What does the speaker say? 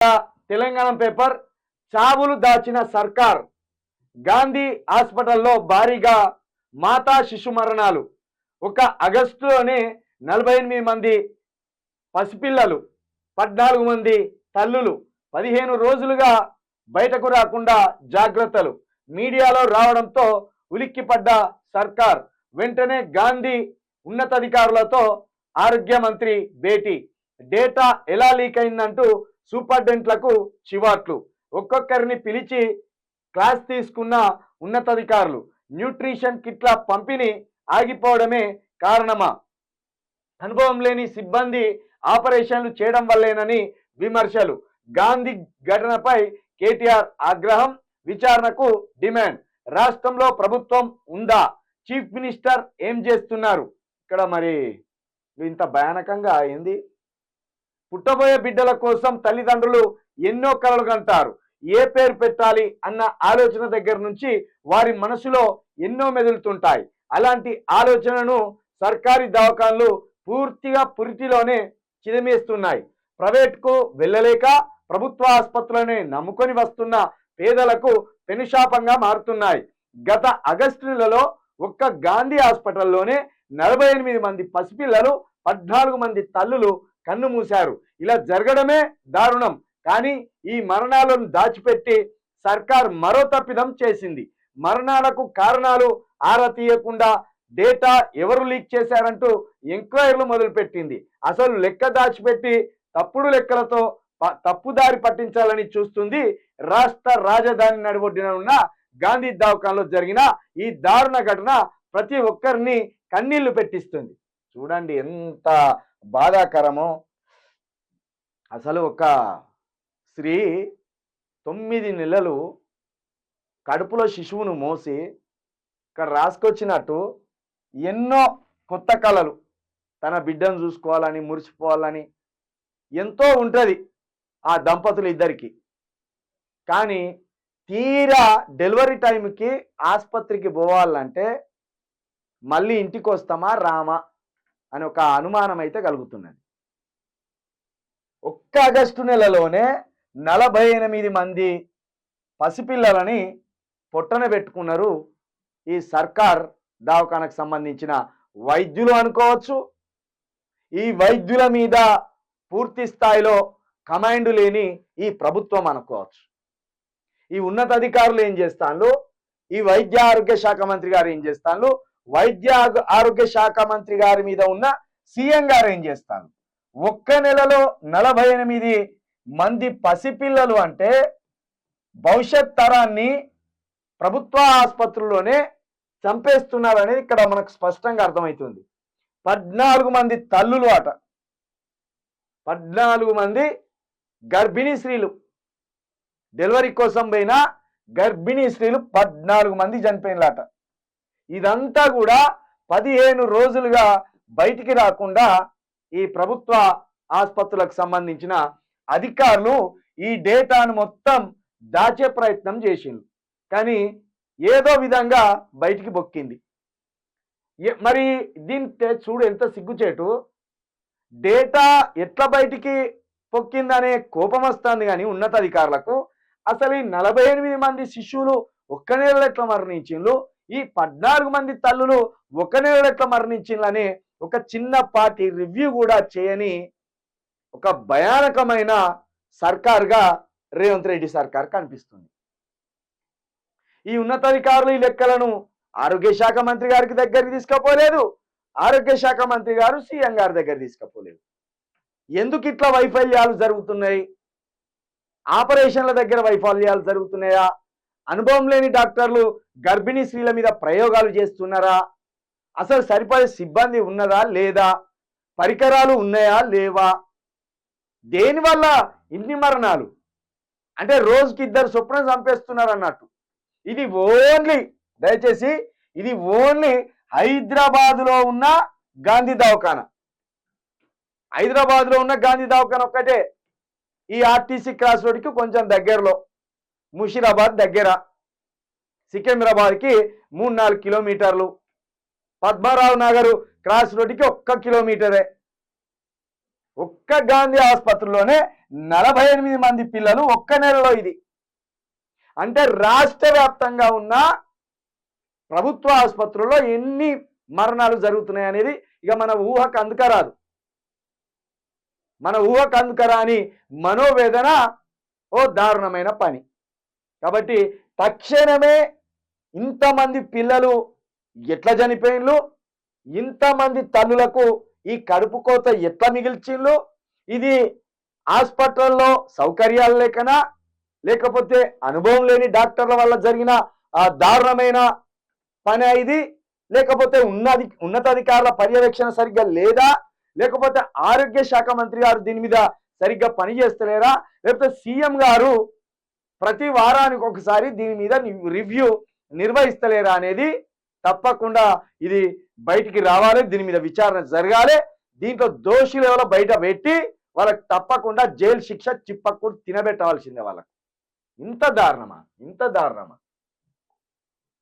Telangana paper చావులు దాచిన సర్కార్. గాంధీ హాస్పిటల్లో భారీగా మాతా శిశు మరణాలు. ఒక ఆగస్టులోనే 48 మంది పసిపిల్లలు, 14 మంది తల్లులు 15 రోజులుగా బయటకు రాకుండా జాగ్రత్తలు. మీడియాలో రావడంతో ఉలిక్కిపడ్డ సర్కార్. వెంటనే గాంధీ ఉన్నతాధికారులతో ఆరోగ్య మంత్రి భేటీ. డేటా ఎలా లీక్ అయిందంటూ సూపరింటెండెంట్లకు చివాట్లు. ఒక్కొక్కరిని పిలిచి క్లాస్ తీసుకున్న ఉన్నతాధికారులు. న్యూట్రిషన్ కిట్ల పంపిణీ ఆగిపోవడమే కారణమా? అనుభవం లేని సిబ్బంది ఆపరేషన్లు చేయడం వల్లేనని విమర్శలు. గాంధీ ఘటనపై కేటీఆర్ ఆగ్రహం. విచారణకు డిమాండ్. రాష్ట్రంలో ప్రభుత్వం ఉందా? చీఫ్ మినిస్టర్ ఏం చేస్తున్నారు? ఇక్కడ మరి ఇంత భయానకంగా అయింది. పుట్టబోయే బిడ్డల కోసం తల్లిదండ్రులు ఎన్నో కలలు కంటారు. ఏ పేరు పెట్టాలి అన్న ఆలోచన దగ్గర నుంచి వారి మనసులో ఎన్నో మెదులుతుంటాయి. అలాంటి ఆలోచనను సర్కారీ దవాఖాన్లు పూర్తిగా పురిటిలోనే చిదిమేస్తున్నాయి. ప్రైవేట్కు వెళ్ళలేక ప్రభుత్వ ఆసుపత్రులనే నమ్ముకొని వస్తున్న పేదలకు పెనుశాపంగా మారుతున్నాయి. గత ఆగస్టు నెలలో ఒక్క గాంధీ హాస్పిటల్లోనే 48 మంది పసిపిల్లలు, 14 మంది తల్లులు కన్ను మూశారు. ఇలా జరగడమే దారుణం. కానీ ఈ మరణాలను దాచిపెట్టి సర్కార్ మరో తప్పిదం చేసింది. మరణాలకు కారణాలు ఆరా తీయకుండా డేటా ఎవరు లీక్ చేశారంటూ ఎంక్వైరీలు మొదలుపెట్టింది. అసలు లెక్క దాచిపెట్టి తప్పుడు లెక్కలతో తప్పుదారి పట్టించాలని చూస్తుంది. రాష్ట్ర రాజధాని నడిబొడ్డున ఉన్న గాంధీ దవాఖానలో జరిగిన ఈ దారుణ ఘటన ప్రతి ఒక్కరిని కన్నీళ్లు పెట్టిస్తుంది. చూడండి ఎంత బాధాకరమో. అసలు ఒక స్త్రీ 9 నెలలు కడుపులో శిశువును మోసి ఇక్కడ రాసుకొచ్చినట్టు ఎన్నో కొత్త కళలు, తన బిడ్డను చూసుకోవాలని, మురిసిపోవాలని ఎంతో ఉంటుంది ఆ దంపతులు ఇద్దరికి. కానీ తీరా డెలివరీ టైంకి ఆసుపత్రికి పోవాలంటే మళ్ళీ ఇంటికి వస్తామా రామా అని ఒక అనుమానం అయితే కలుగుతున్నది. ఒక్క ఆగస్టు నెలలోనే 48 మంది పసిపిల్లలని పొట్టన పెట్టుకున్నారు ఈ సర్కార్ దవాఖానకు సంబంధించిన వైద్యులు అనుకోవచ్చు. ఈ వైద్యుల మీద పూర్తి స్థాయిలో కమాండ్ లేని ఈ ప్రభుత్వం అనుకోవచ్చు. ఈ ఉన్నతాధికారులు ఏం చేస్తాను, ఈ వైద్య ఆరోగ్య శాఖ మంత్రి గారు ఏం చేస్తాను, వైద్య ఆరోగ్య శాఖ మంత్రి గారి మీద ఉన్న సీఎం గారు ఏం చేస్తాను. ఒక్క నెలలో 48 మంది పసిపిల్లలు అంటే భవిష్యత్ తరాన్ని ప్రభుత్వ ఆసుపత్రుల్లోనే చంపేస్తున్నారనేది ఇక్కడ మనకు స్పష్టంగా అర్థమవుతుంది. 14 మంది తల్లులు అట, 14 మంది గర్భిణీ స్త్రీలు, డెలివరీ కోసం పోయిన గర్భిణీ స్త్రీలు 14 మంది చనిపోయినలాట. ఇదంతా కూడా 15 రోజులుగా బయటికి రాకుండా ఈ ప్రభుత్వ ఆసుపత్రులకు సంబంధించిన అధికారులు ఈ డేటాను మొత్తం దాచే ప్రయత్నం చేసిండ్రు. కానీ ఏదో విధంగా బయటికి బొక్కింది. మరి దీని చూడు ఎంత సిగ్గుచేటు. డేటా ఎట్లా బయటికి పొక్కిందనే కోపం వస్తుంది కానీ ఉన్నతాధికారులకు. అసలు ఈ 48 మంది శిశువులు ఒక్క నెలలో ఎట్లా మరణించిండ్రు, ఈ 14 మంది తల్లులు ఒక్క నెలలో ఎట్లా మరణించిండ్రని ఒక చిన్నపాటి రివ్యూ కూడా చేయని ఒక భయానకమైన సర్కార్గా రేవంత్ రెడ్డి సర్కార్ కనిపిస్తుంది. ఈ ఉన్నతాధికారులు ఈ లెక్కలను ఆరోగ్య శాఖ మంత్రి గారికి దగ్గరికి తీసుకుపోలేదు, ఆరోగ్య శాఖ మంత్రి గారు సీఎం గారి దగ్గర తీసుకుపోలేదు. ఎందుకు ఇట్లా వైఫల్యాలు జరుగుతున్నాయి? ఆపరేషన్ల దగ్గర వైఫల్యాలు జరుగుతున్నాయా? అనుభవం లేని డాక్టర్లు గర్భిణీ స్త్రీల మీద ప్రయోగాలు చేస్తున్నారా? అసలు సరిపడే సిబ్బంది ఉన్నదా లేదా? పరికరాలు ఉన్నాయా లేవా? దేనివల్ల ఇన్ని మరణాలు? అంటే రోజుకి 2 చొప్పున చంపేస్తున్నారు అన్నట్టు. ఇది ఓన్లీ, దయచేసి ఇది ఓన్లీ హైదరాబాద్లో ఉన్న గాంధీ దవాఖాన. హైదరాబాద్లో ఉన్న గాంధీ దవాఖాన ఒక్కటే. ఈ ఆర్టీసీ క్రాస్ రోడ్కి కొంచెం దగ్గరలో, ముషీరాబాద్ దగ్గర, సికింద్రాబాద్కి 3-4 కిలోమీటర్లు, పద్మారావు నగర్ క్రాస్ రోడ్డుకి 1 కిలోమీటరే. ఒక్క గాంధీ ఆసుపత్రిలోనే 48 మంది పిల్లలు ఒక్క నెలలో. ఇది అంటే రాష్ట్ర వ్యాప్తంగా ఉన్న ప్రభుత్వ ఆసుపత్రుల్లో ఎన్ని మరణాలు జరుగుతున్నాయి అనేది ఇక మన ఊహకు అందుకరాదు. మన ఊహకు అందుకరాని మనోవేదన ఓ దారుణమైన పని. కాబట్టి తక్షణమే ఇంతమంది పిల్లలు ఎట్లా చనిపోయిన్లు, ఇంతమంది తల్లులకు ఈ కడుపు కోత ఎట్లా మిగిల్చిండ్లు, ఇది హాస్పిటల్లో సౌకర్యాలు లేకనా, లేకపోతే అనుభవం లేని డాక్టర్ల వల్ల జరిగిన దారుణమైన పని ఇది, లేకపోతే ఉన్నతాధికారుల పర్యవేక్షణ సరిగ్గా లేదా, లేకపోతే ఆరోగ్య శాఖ మంత్రి గారు దీని మీద సరిగ్గా పనిచేస్తలేరా, లేకపోతే సీఎం గారు ప్రతి వారానికి ఒకసారి దీని మీద రివ్యూ నిర్వహిస్తలేరా అనేది తప్పకుండా ఇది బయటికి రావాలి. దీని మీద విచారణ జరగాలి. దీంట్లో దోషులు ఎవరో బయట పెట్టి వాళ్ళకి తప్పకుండా జైలు శిక్ష చిప్పకూరు తినబెట్టవలసిందే వాళ్ళకి. ఇంత దారుణమా?